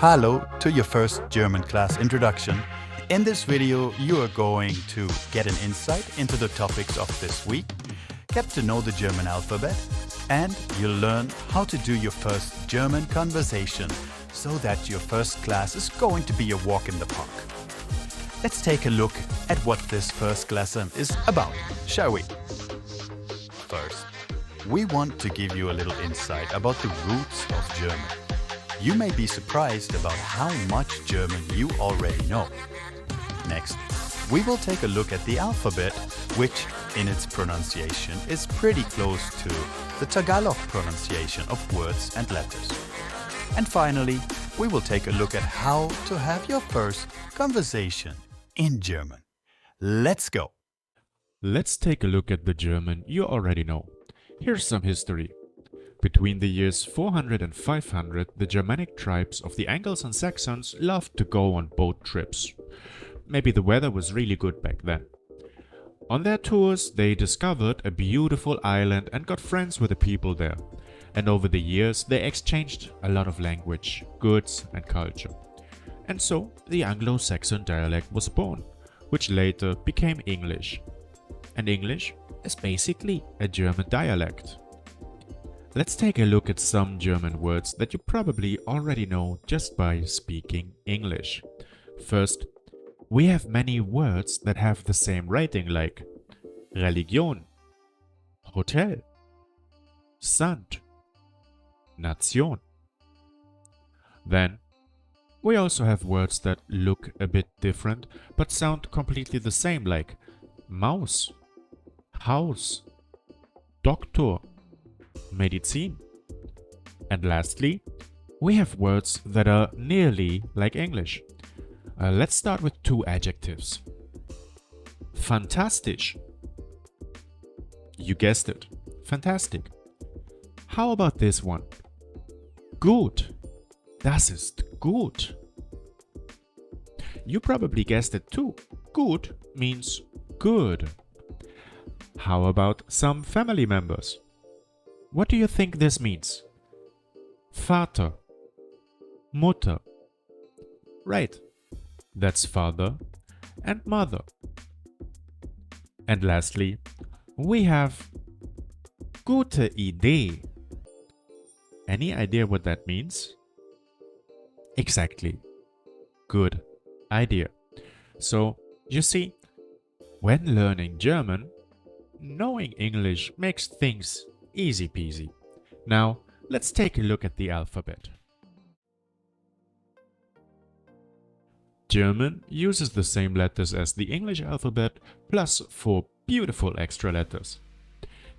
Hallo to your first German class introduction. In this video, you are going to get an insight into the topics of this week, get to know the German alphabet, and you'll learn how to do your first German conversation so that your first class is going to be a walk in the park. Let's take a look at what this first lesson is about, shall we? First, we want to give you a little insight about the roots of German. You may be surprised about how much German you already know. Next, we will take a look at the alphabet, which in its pronunciation is pretty close to the Tagalog pronunciation of words and letters. And finally, we will take a look at how to have your first conversation in German. Let's go! Let's take a look at the German you already know. Here's some history. Between the years 400 and 500, the Germanic tribes of the Angles and Saxons loved to go on boat trips. Maybe the weather was really good back then. On their tours, they discovered a beautiful island and got friends with the people there. And over the years, they exchanged a lot of language, goods and culture. And so, the Anglo-Saxon dialect was born, which later became English. And English is basically a German dialect. Let's take a look at some German words that you probably already know just by speaking English. First, we have many words that have the same rating like Religion, Hotel, Sand, Nation. Then, we also have words that look a bit different but sound completely the same like Maus, Haus, Doktor, Medizin. And lastly, we have words that are nearly like English. Let's start with two adjectives. Fantastisch. You guessed it. Fantastic. How about this one? Gut. Das ist gut. You probably guessed it too. Gut means good. How about some family members? What do you think this means? Vater, Mutter. Right, that's father and mother. And lastly, we have gute Idee. Any idea what that means? Exactly, good idea. So, you see, when learning German, knowing English makes things easy peasy. Now, let's take a look at the alphabet. German uses the same letters as the English alphabet plus 4 beautiful extra letters.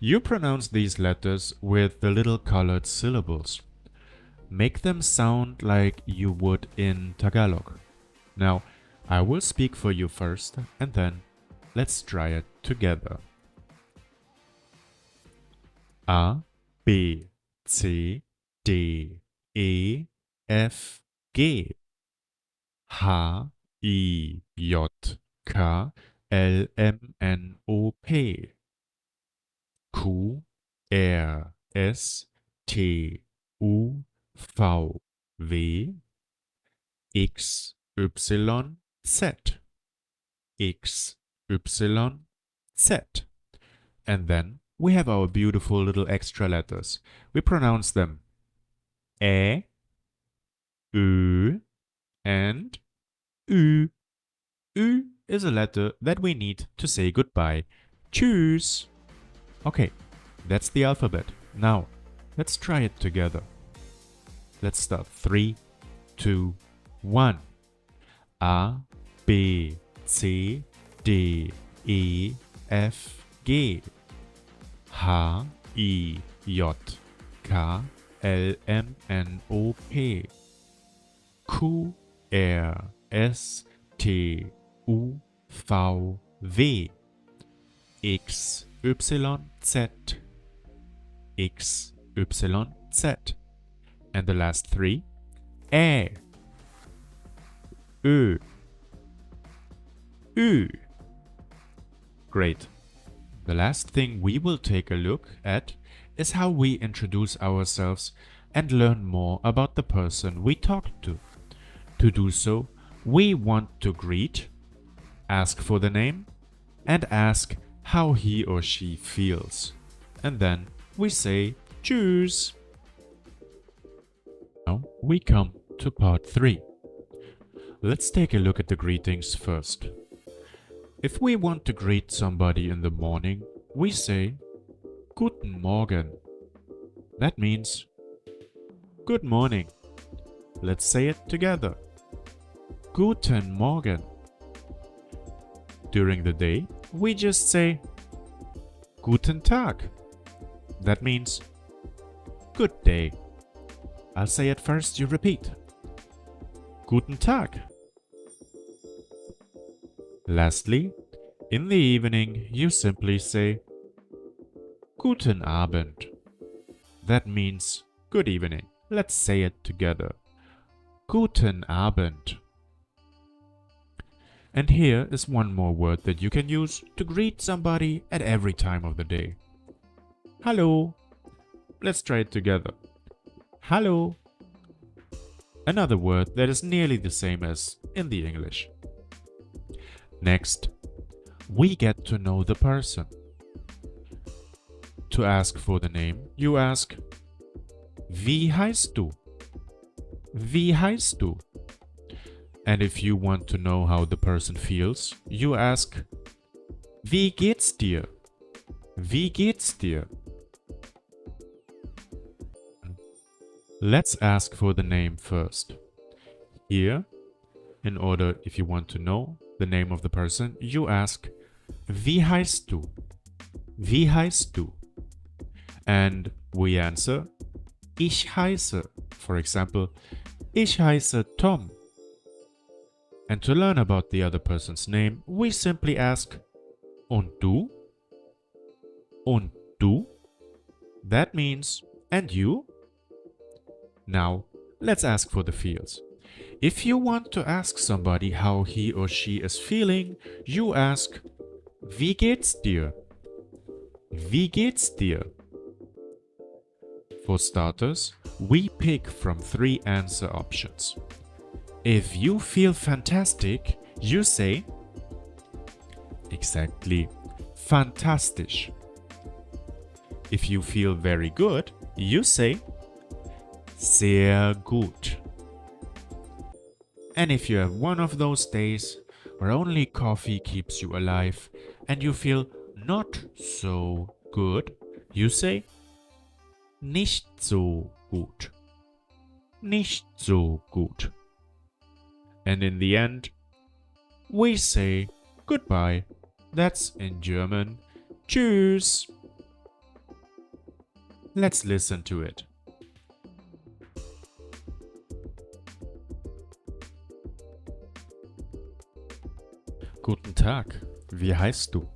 You pronounce these letters with the little colored syllables. Make them sound like you would in Tagalog. Now, I will speak for you first and then let's try it together. A, B, C, D, E, F, G, H, I, J, K, L, M, N, O, P, Q, R, S, T, U, V, W, X, Y, Z, X, Y, Z. And then we have our beautiful little extra letters. We pronounce them Ä, Ö, and Ü. Ü is a letter that we need to say goodbye. Tschüss. Okay, that's the alphabet. Now, let's try it together. Let's start. 3, 2, 1. A, B, C, D, E, F, G. H, I, J, K, L, M, N, O, P, Q, R, S, T, U, V, W, X, Y, Z, X, Y, Z. And the last 3, Ä, Ö, Ü. Great. The last thing we will take a look at is how we introduce ourselves and learn more about the person we talked to. To do so, we want to greet, ask for the name, and ask how he or she feels. And then we say Tschüss. Now we come to part 3. Let's take a look at the greetings first. If we want to greet somebody in the morning, we say Guten Morgen. That means good morning. Let's say it together. Guten Morgen. During the day, we just say Guten Tag. That means good day. I'll say it first, you repeat. Guten Tag. Lastly, in the evening, you simply say Guten Abend. That means good evening. Let's say it together. Guten Abend. And here is one more word that you can use to greet somebody at every time of the day. Hallo. Let's try it together. Hallo. Another word that is nearly the same as in the English. Next, we get to know the person. To ask for the name, you ask Wie heißt du? Wie heißt du? And if you want to know how the person feels, you ask Wie geht's dir? Wie geht's dir? Let's ask for the name first. Here, in order, if you want to know the name of the person, you ask Wie heißt du? Wie heißt du? And we answer Ich heiße. For example, Ich heiße Tom. And to learn about the other person's name, we simply ask Und du? Und du? That means and you? Now, let's ask for the feels. If you want to ask somebody how he or she is feeling, you ask Wie geht's dir? Wie geht's dir? For starters, we pick from 3 answer options. If you feel fantastic, you say exactly fantastisch. If you feel very good, you say sehr gut. And if you have one of those days where only coffee keeps you alive and you feel not so good, you say nicht so gut. Nicht so gut. And in the end, we say goodbye. That's in German Tschüss. Let's listen to it. Guten Tag, wie heißt du?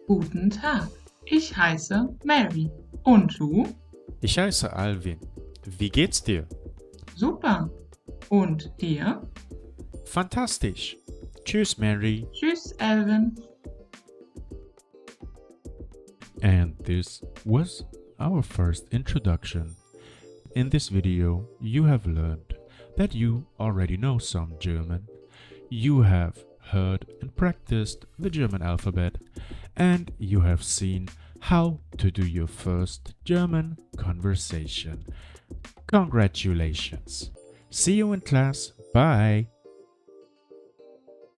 Guten Tag, ich heiße Mary. Und du? Ich heiße Alvin. Wie geht's dir? Super. Und dir? Fantastisch. Tschüss, Mary. Tschüss, Alvin. And this was our first introduction. In this video, you have learned that you already know some German. You have heard and practiced the German alphabet, and you have seen how to do your first German conversation. Congratulations! See you in class. Bye!